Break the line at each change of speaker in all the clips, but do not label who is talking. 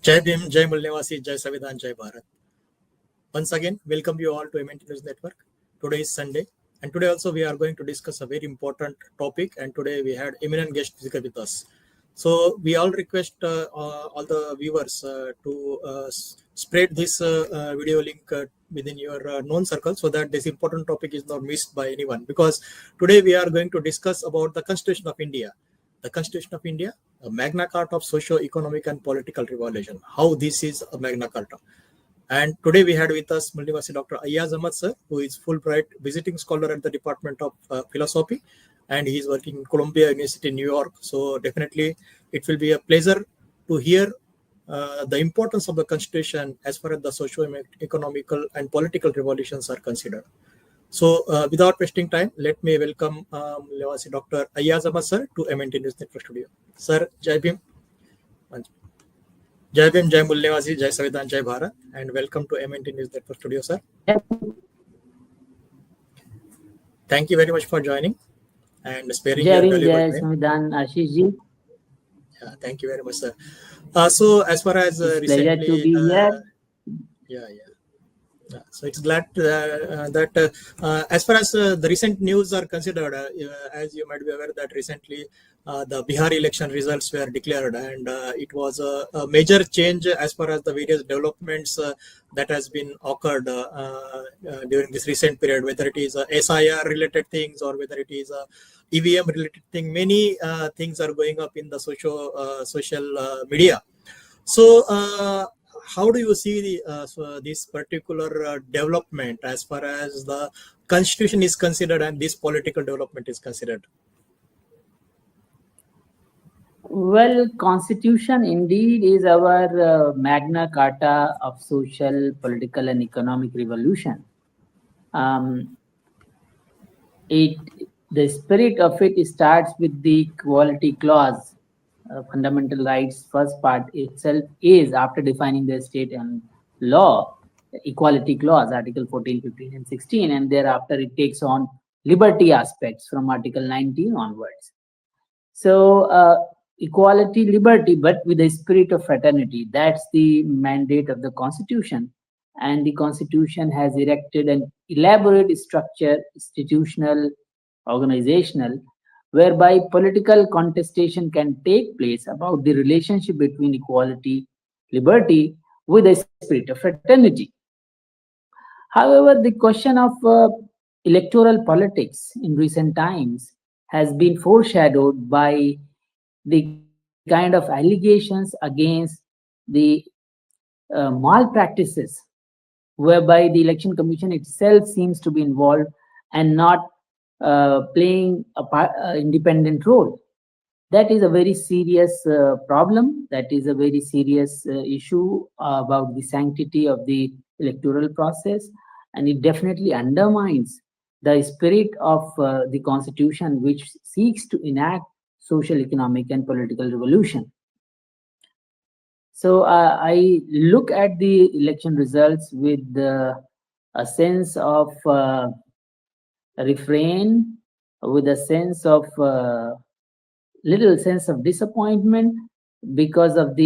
Jai Bhim, Jai Mulnivasi, Jai Savidhan, Jai Bharat. Once again, welcome you all to MNT News Network. Today is Sunday, and today also we are going to discuss a very important topic. And today we had eminent guest with us. So we all request all the viewers to spread this video link within your known circle so that this important topic is not missed by anyone. Because today we are going to discuss about the Constitution of India. The Constitution of India, a Magna Carta of socio-economic and political revolution. How this is a Magna Carta. And today we had with us Mulnivasi Dr. Ayaz Ahmad sir, who is Fulbright visiting scholar at the Department of Philosophy, and he is working in Columbia University, New York. So definitely it will be a pleasure to hear the importance of the Constitution as far as the socio-economical and political revolutions are considered. So without wasting time, let me welcome Mulnivasi Dr. Ayaz Ahmad sir to MNT News Network studio. Sir, Jai Bhim. Jai Bhim, Jai Mulnivasi, Jai Savidhan, Jai Bharat, and welcome to MNT News Network studio, sir. Thank you very much for joining and sparing your valuable time.
Savidhan, Ashish ji.
Yeah, thank you very much, sir. So as far as recently,
pleasure to be here.
Yeah. So it's glad that as far as the recent news are considered, as you might be aware that recently the Bihar election results were declared, and it was a major change as far as the various developments that has been occurred during this recent period, whether it is SIR related things or whether it is EVM related thing. Many things are going up in the social media. So how do you see this particular development as far as the Constitution is considered and this political development is considered?
Well, Constitution indeed is our Magna Carta of social, political and economic revolution. The spirit of it starts with the Equality Clause. Fundamental rights first part itself is, after defining the state and law, Equality Clause, Article 14, 15 and 16, and thereafter it takes on liberty aspects from Article 19 onwards. So equality, liberty, but with the spirit of fraternity, that's the mandate of the Constitution. And the Constitution has erected an elaborate structure, institutional, organizational, whereby political contestation can take place about the relationship between equality, liberty, with a spirit of fraternity. However, the question of electoral politics in recent times has been foreshadowed by the kind of allegations against the malpractices, whereby the Election Commission itself seems to be involved and not playing an independent role. That is a very serious problem. That is a very serious issue about the sanctity of the electoral process, and it definitely undermines the spirit of the Constitution, which seeks to enact social, economic and political revolution. So I look at the election results with a sense of refrain, with a sense of little sense of disappointment because of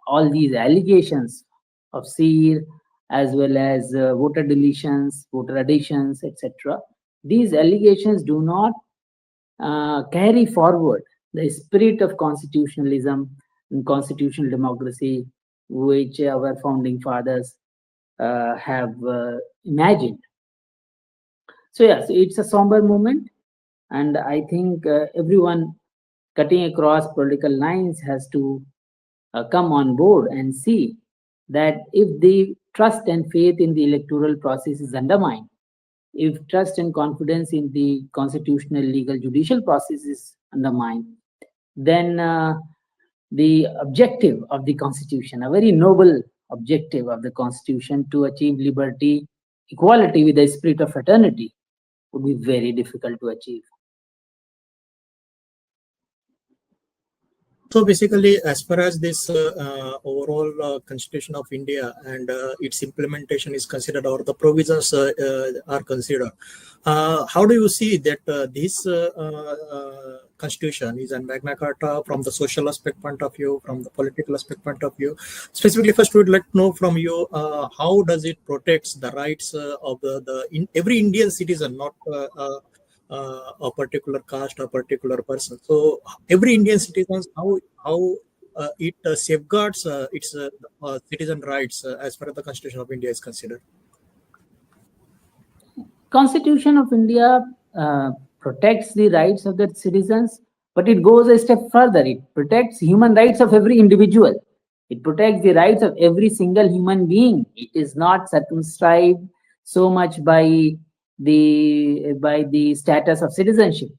all these allegations of seer as well as voter deletions, voter additions, etc. These allegations do not carry forward the spirit of constitutionalism and constitutional democracy which our founding fathers have imagined. So yes, it's a somber moment, and I think everyone cutting across political lines has to come on board and see that if the trust and faith in the electoral process is undermined, if trust and confidence in the constitutional, legal, judicial process is undermined, then the objective of the Constitution, a very noble objective of the Constitution to achieve liberty, equality with the spirit of fraternity, would be very difficult to achieve.
So basically, as far as this overall Constitution of India and its implementation is considered, or the provisions are considered, how do you see that this constitution is a Magna Carta from the social aspect point of view, from the political aspect point of view. Specifically, first we would like to know from you how does it protects the rights of every Indian citizen, not a particular caste or particular person. So every Indian citizen, how it safeguards its citizen rights as far as the Constitution of India is considered.
Constitution of India protects the rights of the citizens, but it goes a step further. It protects human rights of every individual. It protects the rights of every single human being. It is not circumscribed so much by the status of citizenship.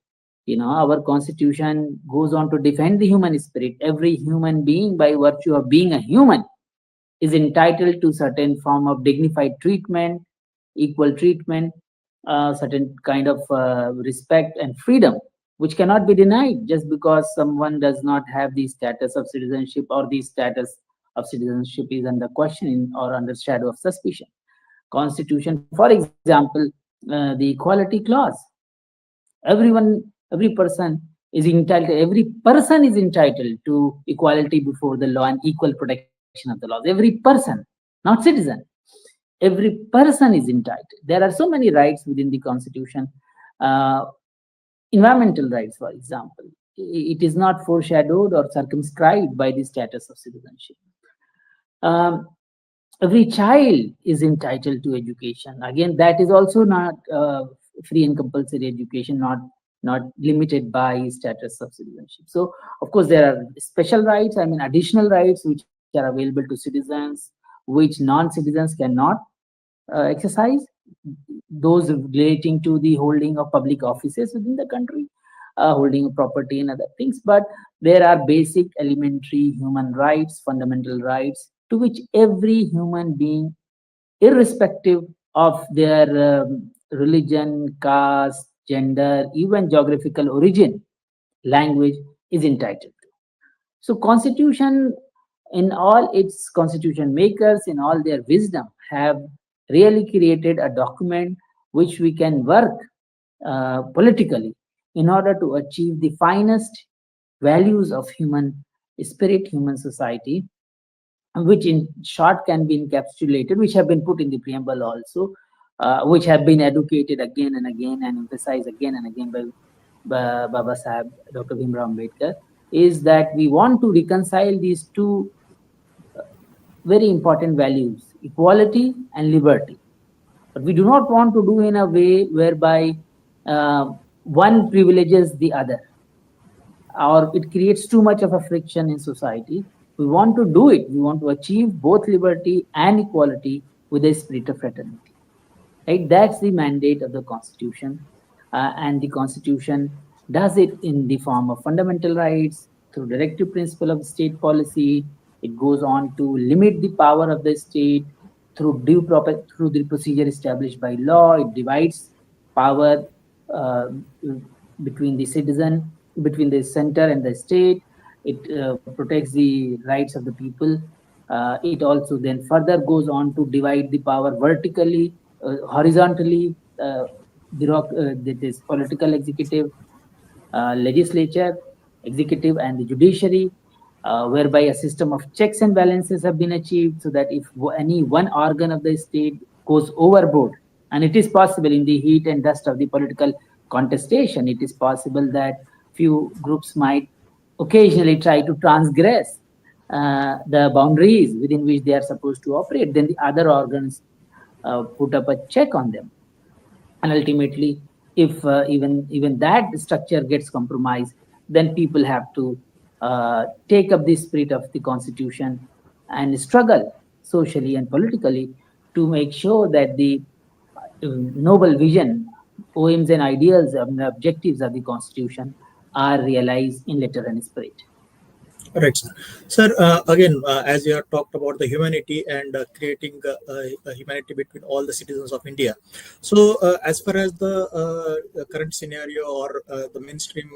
Our constitution goes on to defend the human spirit. Every human being, by virtue of being a human, is entitled to certain form of dignified treatment, equal treatment, certain kind of respect and freedom, which cannot be denied just because someone does not have the status of citizenship, or the status of citizenship is under question or under shadow of suspicion. Constitution, for example, the equality clause. Every person is entitled to equality before the law and equal protection of the laws. Every person, not citizen. Every person is entitled. There are so many rights within the Constitution. Environmental rights, for example, it is not foreshadowed or circumscribed by the status of citizenship. Every child is entitled to education. Again, that is also not free and compulsory education, not limited by status of citizenship. So, of course, there are special rights, additional rights which are available to citizens, which non-citizens cannot exercise. Those relating to the holding of public offices within the country, holding of property and other things. But there are basic elementary human rights, fundamental rights, to which every human being, irrespective of their religion, caste, gender, even geographical origin, language, is entitled to. So Constitution, in all its constitution makers, in all their wisdom, have really created a document which we can work politically in order to achieve the finest values of human spirit, human society, which in short can be encapsulated, which have been put in the preamble also, which have been educated again and again and emphasized again and again by Baba Sahib, Dr. Bhimrao Ambedkar, is that we want to reconcile these two very important values, equality and liberty. But we do not want to do in a way whereby one privileges the other, or it creates too much of a friction in society. We want to do it. We want to achieve both liberty and equality with a spirit of fraternity. Right? That's the mandate of the Constitution. And the Constitution does it in the form of fundamental rights, through directive principle of state policy. It goes on to limit the power of the state through the procedure established by law. It divides power between the citizen, between the center and the state. It protects the rights of the people. It also then further goes on to divide the power vertically, horizontally. That is political, executive, legislature, executive, and the judiciary, whereby a system of checks and balances have been achieved, so that if any one organ of the state goes overboard, and it is possible in the heat and dust of the political contestation, it is possible that few groups might occasionally try to transgress the boundaries within which they are supposed to operate, then the other organs put up a check on them. And ultimately, if even that structure gets compromised, then people have to take up the spirit of the Constitution and struggle socially and politically to make sure that the noble vision, aims and ideals and objectives of the Constitution are realized in letter and spirit.
Right, sir. Sir, again, as you have talked about the humanity and creating a humanity between all the citizens of India. So, as far as the current scenario or the mainstream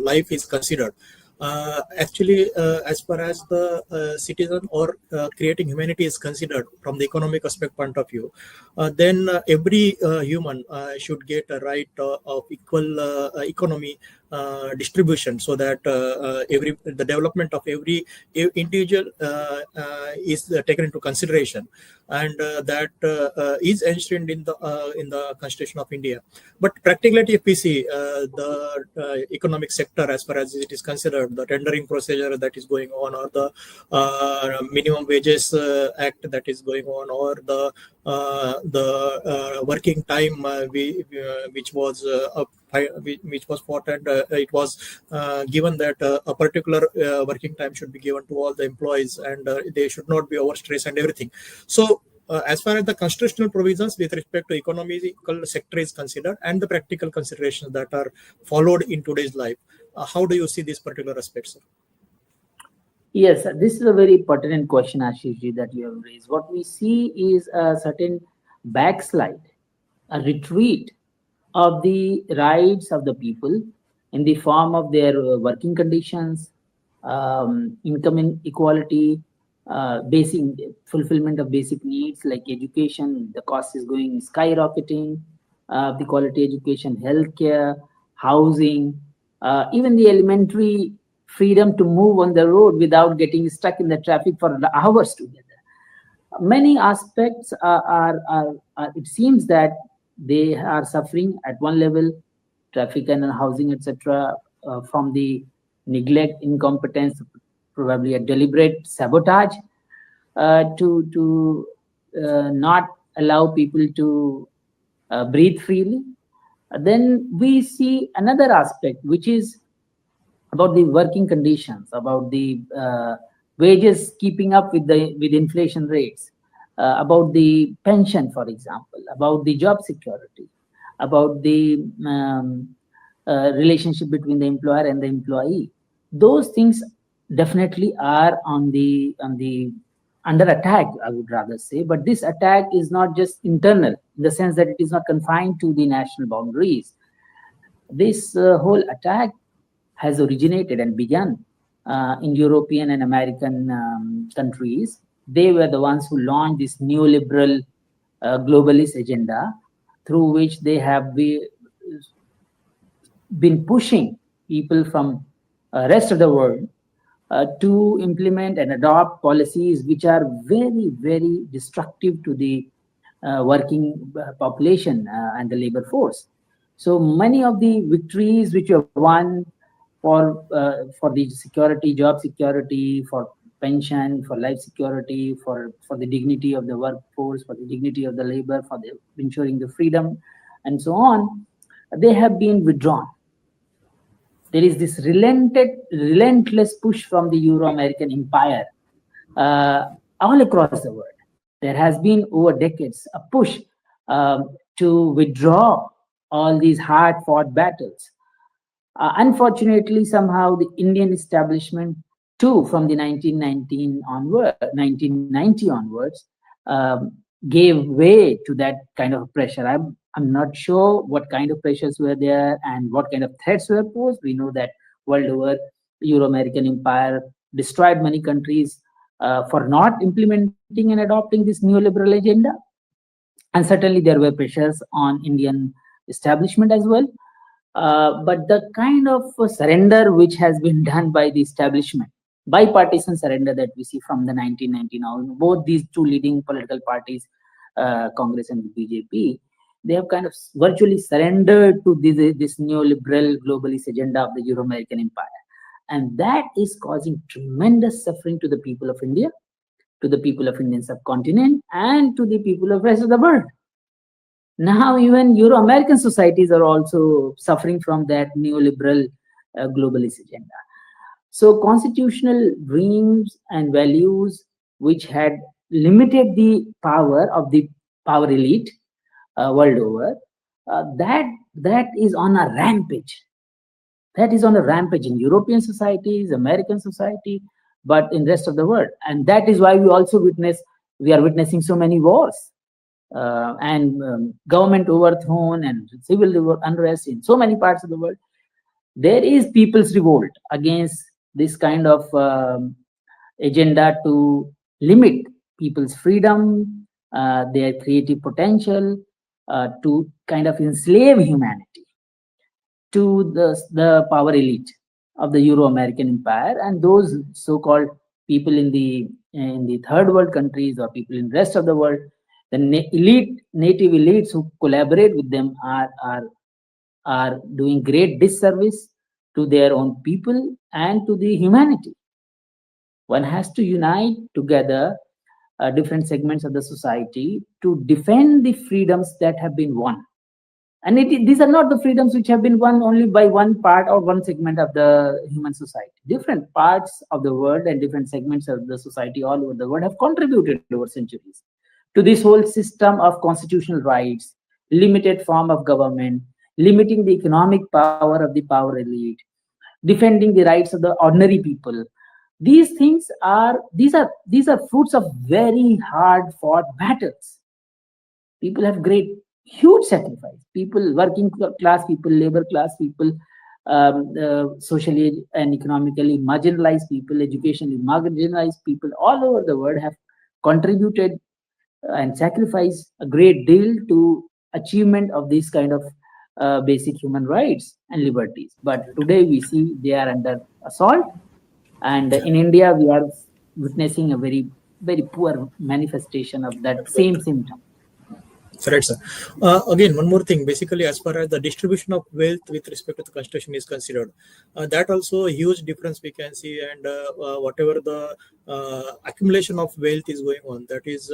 life is considered, Actually, as far as the citizen or creating humanity is considered from the economic aspect point of view, then every human should get a right of equal economy distribution, so that every the development of every individual is taken into consideration, and that is enshrined in the Constitution of India. But practically, if we see the economic sector, as far as it is considered, the tendering procedure that is going on, or the minimum wages act that is going on, or the working time which was which was fought, and it was given that a particular working time should be given to all the employees, and they should not be overstressed and everything. So as far as the constitutional provisions with respect to economical sector is considered, and the practical considerations that are followed in today's life, how do you see these particular aspects, sir?
Yes, this is a very pertinent question, Ashishji, that you have raised. What we see is a certain backslide, a retreat of the rights of the people in the form of their working conditions, income inequality, basic fulfillment of basic needs like education. The cost is going skyrocketing. The quality education, healthcare, housing, even the elementary freedom to move on the road without getting stuck in the traffic for hours together. Many aspects are it seems that they are suffering at one level, traffic and housing, etc., from the neglect, incompetence, probably a deliberate sabotage to not allow people to breathe freely. Then we see another aspect, which is about the working conditions, about the wages keeping up with inflation rates, about the pension, for example, about the job security, about the relationship between the employer and the employee. Those things definitely are on the under attack, I would rather say. But this attack is not just internal, in the sense that it is not confined to the national boundaries. This whole attack has originated and begun in European and American countries. They were the ones who launched this neoliberal globalist agenda, through which they have been pushing people from rest of the world to implement and adopt policies which are very, very destructive to the working population and the labor force. So many of the victories which were won for the security, job security, for pension, for life security, for the dignity of the workforce, for the dignity of the labor, for ensuring the freedom, and so on, they have been withdrawn. There is this relentless push from the Euro-American empire all across the world. There has been over decades a push to withdraw all these hard-fought battles. Unfortunately, somehow the Indian establishment too, from the 1990 onwards, gave way to that kind of pressure. I'm not sure what kind of pressures were there and what kind of threats were posed. We know that world over, the Euro-American empire destroyed many countries for not implementing and adopting this neoliberal agenda. And certainly there were pressures on Indian establishment as well. But the kind of surrender which has been done by the establishment, bipartisan surrender that we see from the 1990 now, both these two leading political parties, Congress and the BJP, they have kind of virtually surrendered to this neoliberal globalist agenda of the Euro-American empire. And that is causing tremendous suffering to the people of India, to the people of Indian subcontinent, and to the people of the rest of the world. Now even Euro-American societies are also suffering from that neoliberal globalist agenda. So constitutional dreams and values which had limited the power of the power elite world over, that is on a rampage. That is on a rampage in European societies, American society, but in rest of the world. And that is why we are witnessing so many wars. And government overthrown and civil unrest in so many parts of the world. There is people's revolt against this kind of agenda to limit people's freedom, their creative potential, to kind of enslave humanity to the power elite of the Euro-American empire, and those so-called people in the third world countries or people in the rest of the world, the native elites who collaborate with them are doing great disservice to their own people and to the humanity. One has to unite together different segments of the society to defend the freedoms that have been won. And these are not the freedoms which have been won only by one part or one segment of the human society. Different parts of the world and different segments of the society all over the world have contributed over centuries to this whole system of constitutional rights, limited form of government, limiting the economic power of the power elite, defending the rights of the ordinary people. These things are fruits of very hard fought battles. People have huge sacrifice. People, working class people, labor class people, socially and economically marginalized people, educationally marginalized people all over the world have contributed and sacrificed a great deal to achievement of this kind of basic human rights and liberties. But today we see they are under assault, and in India we are witnessing a very, very poor manifestation of that same symptom.
Right, sir. Again, one more thing. Basically, as far as the distribution of wealth with respect to the constitution is considered, that also a huge difference we can see. And whatever the accumulation of wealth is going on, that is,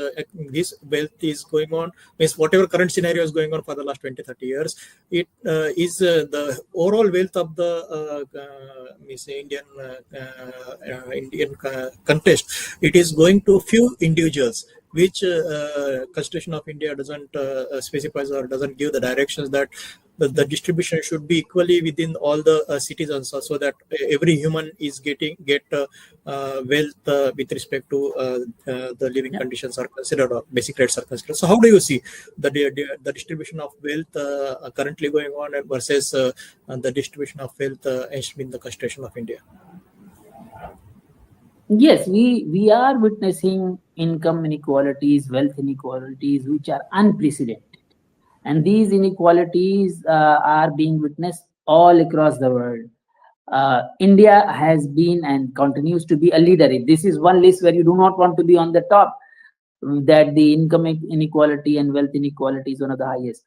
this wealth is going on, means whatever current scenario is going on for the last 20-30 years, it is the overall wealth of the Indian context. It is going to few individuals, which Constitution of India doesn't specify or doesn't give the directions that the distribution should be equally within all the citizens, so that every human is get wealth with respect to the living conditions are considered, or basic rights are considered. So how do you see the distribution of wealth currently going on versus the distribution of wealth in the Constitution of India?
Yes, we are witnessing income inequalities, wealth inequalities, which are unprecedented. And these inequalities are being witnessed all across the world. India has been and continues to be a leader. This is one list where you do not want to be on the top, that the income inequality and wealth inequality is one of the highest.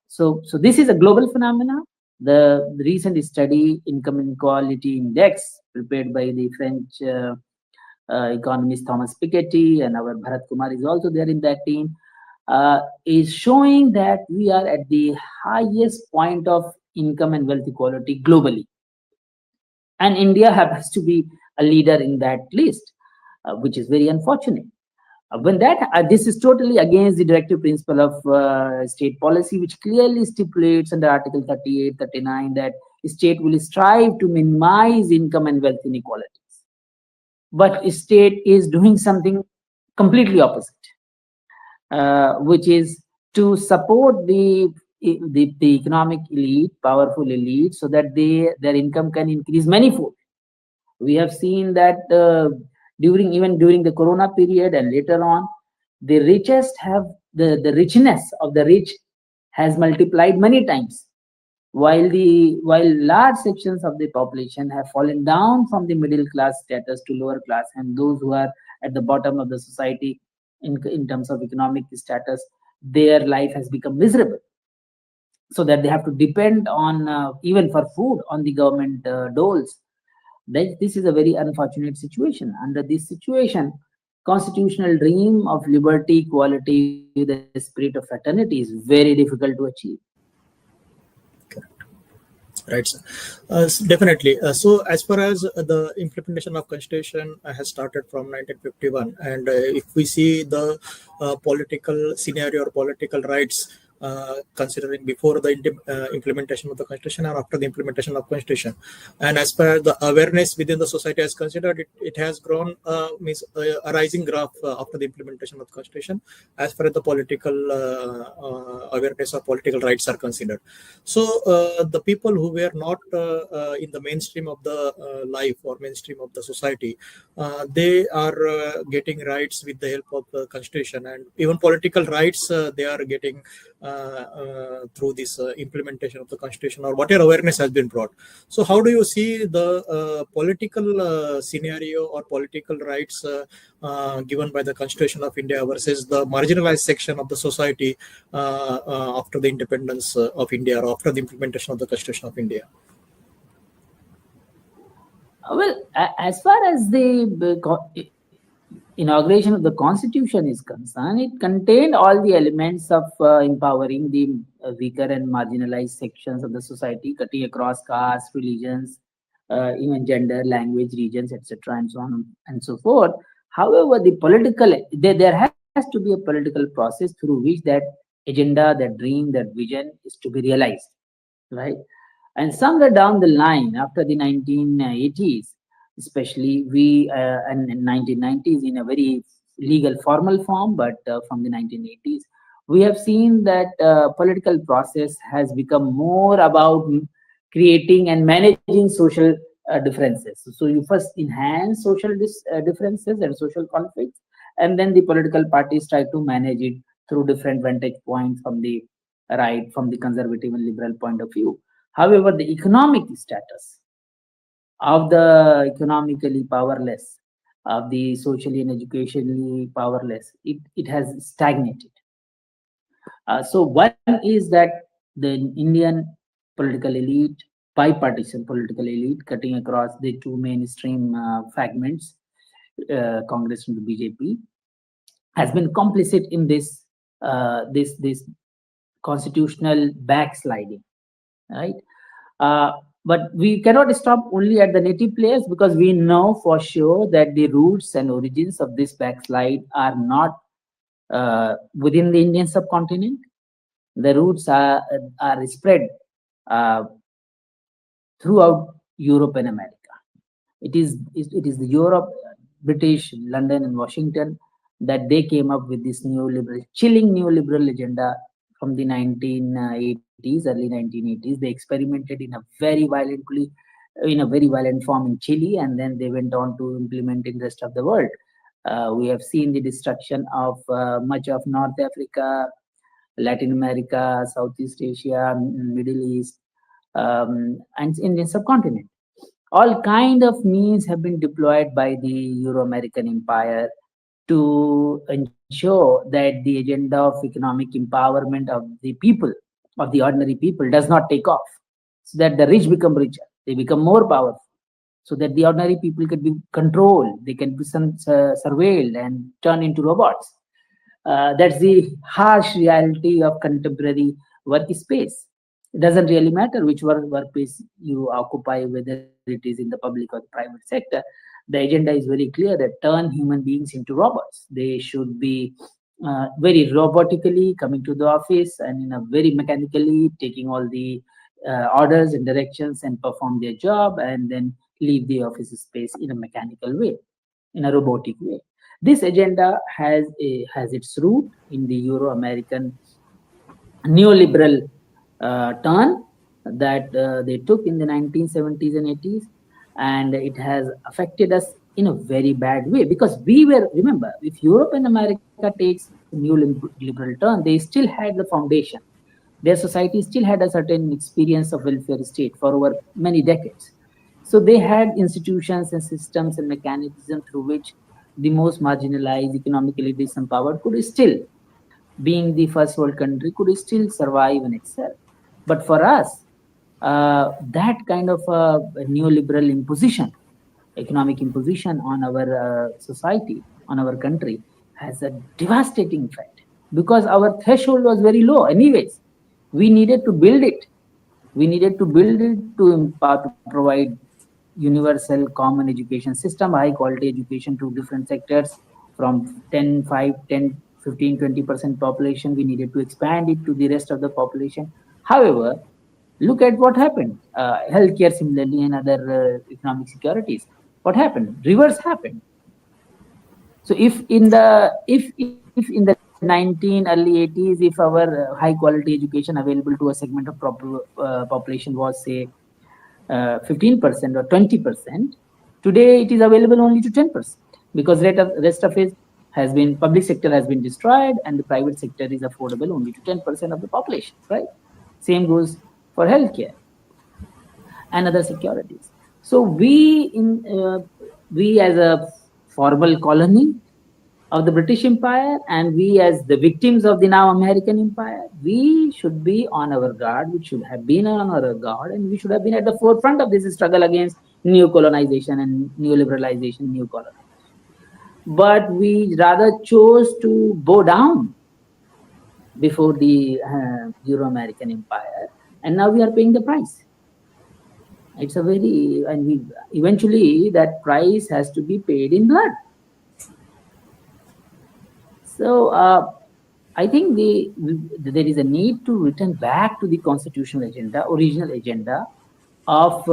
So this is a global phenomenon. The recent study, Income Inequality Index, prepared by the French economist Thomas Piketty, and our Bharat Kumar is also there in that team, is showing that we are at the highest point of income and wealth equality globally. And India happens to be a leader in that list, which is very unfortunate. When this is totally against the directive principle of state policy, which clearly stipulates under Article 38, 39 that state will strive to minimize income and wealth inequalities. But state is doing something completely opposite, which is to support the economic elite, powerful elite, so that their income can increase manifold. We have seen that even during the Corona period and later on, the richest have the richness of the rich has multiplied many times, while large sections of the population have fallen down from the middle class status to lower class, and those who are at the bottom of the society in terms of economic status, their life has become miserable, so that they have to depend on even for food on the government doles. This is a very unfortunate situation. Under this situation, constitutional dream of liberty, equality, the spirit of fraternity is very difficult to achieve.
Right, sir. Definitely. So as far as the implementation of Constitution has started from 1951, and if we see the political scenario or political rights considering before the implementation of the constitution or after the implementation of constitution. And as per the awareness within the society as considered, it has grown means a rising graph after the implementation of the constitution as far as the political awareness or political rights are considered. So the people who were not in the mainstream of the life or mainstream of the society, they are getting rights with the help of the constitution, and even political rights they are getting through this implementation of the constitution or whatever awareness has been brought. So how do you see the political scenario or political rights given by the Constitution of India versus the marginalized section of the society after the independence of India or after the implementation of the Constitution of India?
Well, as far as the inauguration of the Constitution is concerned, it contained all the elements of empowering the weaker and marginalized sections of the society, cutting across caste, religions, even gender, language, regions, etc., and so on and so forth. However, there has to be a political process through which that agenda, that dream, that vision is to be realized, right? And somewhere down the line, after the 1980s, especially and in 1990s in a very legal formal form, but from the 1980s, we have seen that political process has become more about creating and managing social differences. So you first enhance social differences and social conflicts, and then the political parties try to manage it through different vantage points from the right, from the conservative and liberal point of view. However, the economic status of the economically powerless, of the socially and educationally powerless, it has stagnated. So one is that the Indian political elite, bipartisan political elite, cutting across the two mainstream fragments, Congress and the BJP, has been complicit in this constitutional backsliding, right? But we cannot stop only at the native players, because we know for sure that the roots and origins of this backslide are not within the Indian subcontinent. The roots are spread throughout Europe and America. It is the Europe, British, London, and Washington that they came up with this chilling neoliberal agenda from the 1980s, early 1980s. They experimented in a very violent form in Chile, and then they went on to implement in the rest of the world. We have seen the destruction of much of North Africa, Latin America, Southeast Asia, Middle East, and Indian subcontinent. All kind of means have been deployed by the Euro-American empire to ensure that the agenda of economic empowerment of the people, of the ordinary people, does not take off, so that the rich become richer, they become more powerful, so that the ordinary people can be controlled, they can be surveilled and turned into robots. That's the harsh reality of contemporary workspace. It doesn't really matter which workplace you occupy, whether it is in the public or the private sector. The agenda is very clear, that turn human beings into robots. They should be very robotically coming to the office and in a very mechanically taking all the orders and directions and perform their job, and then leave the office space in a mechanical way, in a robotic way. This agenda has its root in the Euro-American neoliberal turn that they took in the 1970s and 80s, and it has affected us in a very bad way, because remember, if Europe and America takes a neoliberal turn, they still had the foundation. Their society still had a certain experience of welfare state for over many decades. So they had institutions and systems and mechanisms through which the most marginalized, economically disempowered could still, being the first world country, could still survive and excel. But for us, that kind of neoliberal imposition, economic imposition on our society, on our country, has a devastating effect, because our threshold was very low anyways. We needed to build it. We needed to build it to provide universal common education system, high quality education to different sectors from 10, 15-20% population, we needed to expand it to the rest of the population. However, look at what happened. Healthcare similarly and other economic securities. What happened? Reverse happened. So if in the early 80s, if our high quality education available to a segment of population was say 15% or 20%, today it is available only to 10% because rest of it has been, public sector has been destroyed and the private sector is affordable only to 10% of the population, right? Same goes for healthcare and other securities. So we as a formal colony of the British Empire and we as the victims of the now American Empire, we should be on our guard, we should have been on our guard, and we should have been at the forefront of this struggle against new colonization and neoliberalization, new colonization. But we rather chose to bow down before the Euro-American Empire, and now we are paying the price. It's a very, and we eventually that price has to be paid in blood. So I think there is a need to return back to the constitutional agenda, original agenda of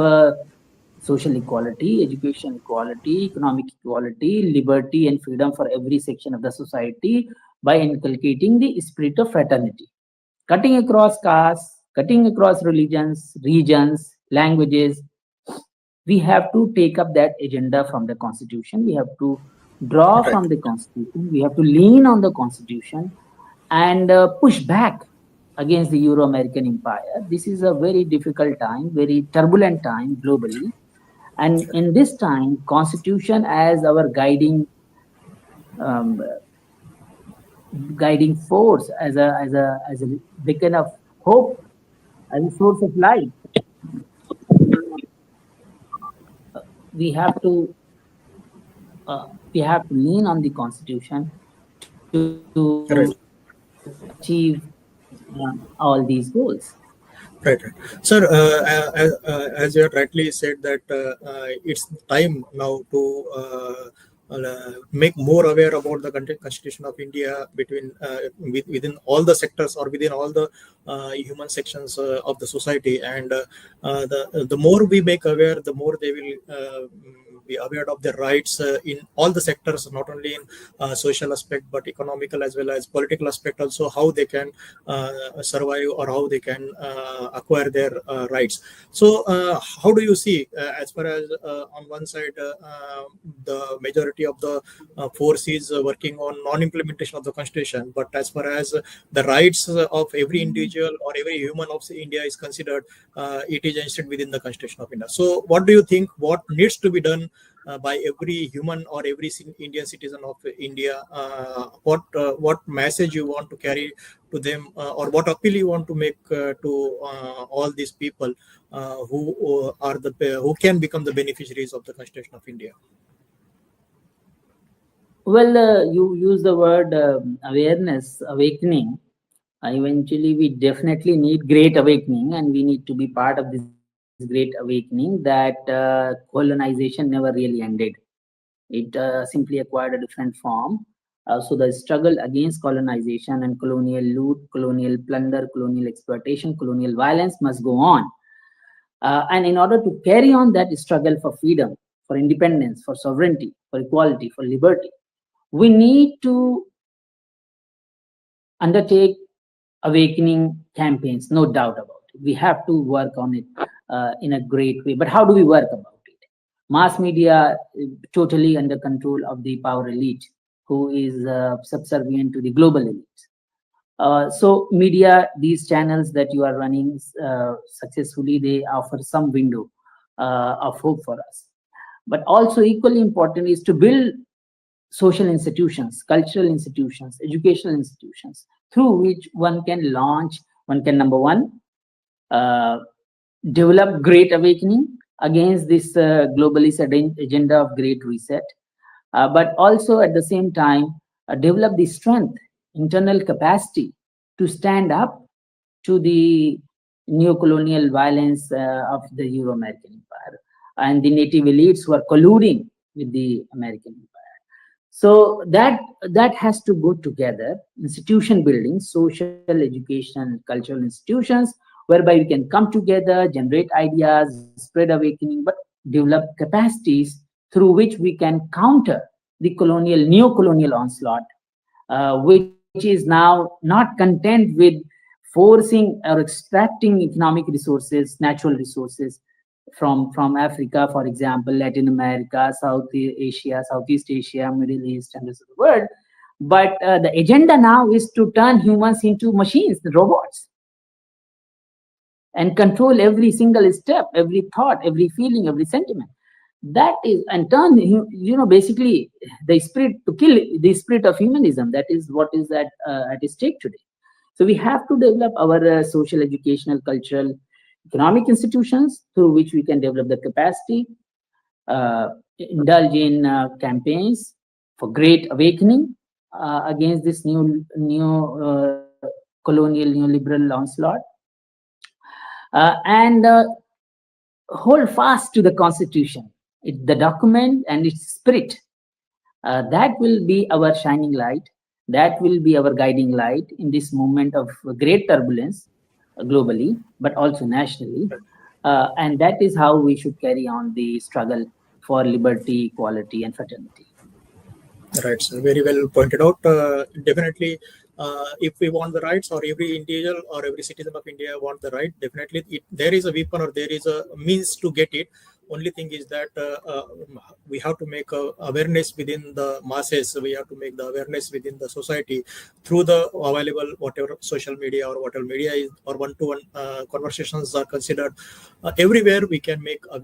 social equality, education equality, economic equality, liberty and freedom for every section of the society by inculcating the spirit of fraternity, cutting across castes, cutting across religions, regions, languages. We have to take up that agenda from the Constitution. We have to draw from the Constitution. We have to lean on the Constitution and push back against the Euro-American Empire. This is a very difficult time, very turbulent time globally. And in this time, Constitution as our guiding force, as a beacon of hope, as a source of light, we have to lean on the Constitution to achieve all these goals.
Right. Sir, as you have rightly said that it's time now to make more aware about the Constitution of India within all the sectors or within all the human sections of the society, and the more we make aware, the more they will be aware of their rights in all the sectors, not only in social aspect but economical as well as political aspect also, how they can survive or how they can acquire their rights. So how do you see as far as on one side the majority of the force is working on non-implementation of the Constitution, but as far as the rights of every individual or every human of India is considered, it is enshrined within the Constitution of India. So what do you think, what needs to be done by every human or every Indian citizen of India? What message you want to carry to them, or what appeal you want to make to all these people who can become the beneficiaries of the Constitution of India?
Well, you use the word awareness, awakening. Eventually, we definitely need great awakening, and we need to be part of this great awakening that colonization never really ended. It simply acquired a different form. So the struggle against colonization and colonial loot, colonial plunder, colonial exploitation, colonial violence must go on. And in order to carry on that struggle for freedom, for independence, for sovereignty, for equality, for liberty, we need to undertake awakening campaigns, no doubt about it. We have to work on it in a great way. But how do we work about it? Mass media totally under control of the power elite, who is subservient to the global elite. So media, these channels that you are running successfully, they offer some window of hope for us. But also equally important is to build social institutions, cultural institutions, educational institutions, through which one can launch, number one, develop great awakening against this globalist agenda of great reset, but also at the same time develop the strength, internal capacity to stand up to the neo-colonial violence of the Euro-American Empire and the native elites who are colluding with the American Empire. So that has to go together. Institution building, social education, cultural institutions, whereby we can come together, generate ideas, spread awakening, but develop capacities through which we can counter the neo-colonial onslaught, which is now not content with forcing or extracting economic resources, natural resources from Africa, for example, Latin America, South Asia, Southeast Asia, Middle East, and the rest of the world. But the agenda now is to turn humans into machines, robots, and control every single step, every thought, every feeling, every sentiment. That is, and turn, basically the spirit, to kill the spirit of humanism. That is what is at stake today. So we have to develop our social, educational, cultural, economic institutions through which we can develop the capacity, indulge in campaigns for great awakening against this colonial, neoliberal onslaught, and hold fast to the Constitution, the document and its spirit. That will be our shining light. That will be our guiding light in this moment of great turbulence globally, but also nationally. And that is how we should carry on the struggle for liberty, equality, and fraternity.
Right, sir. Very well pointed out. Definitely, if we want the rights, or every individual or every citizen of India want the right, definitely there is a weapon or there is a means to get it. Only thing is that we have to make awareness within the masses. We have to make the awareness within the society through the available whatever social media or whatever media is, or one-to-one conversations are considered. Everywhere we can make a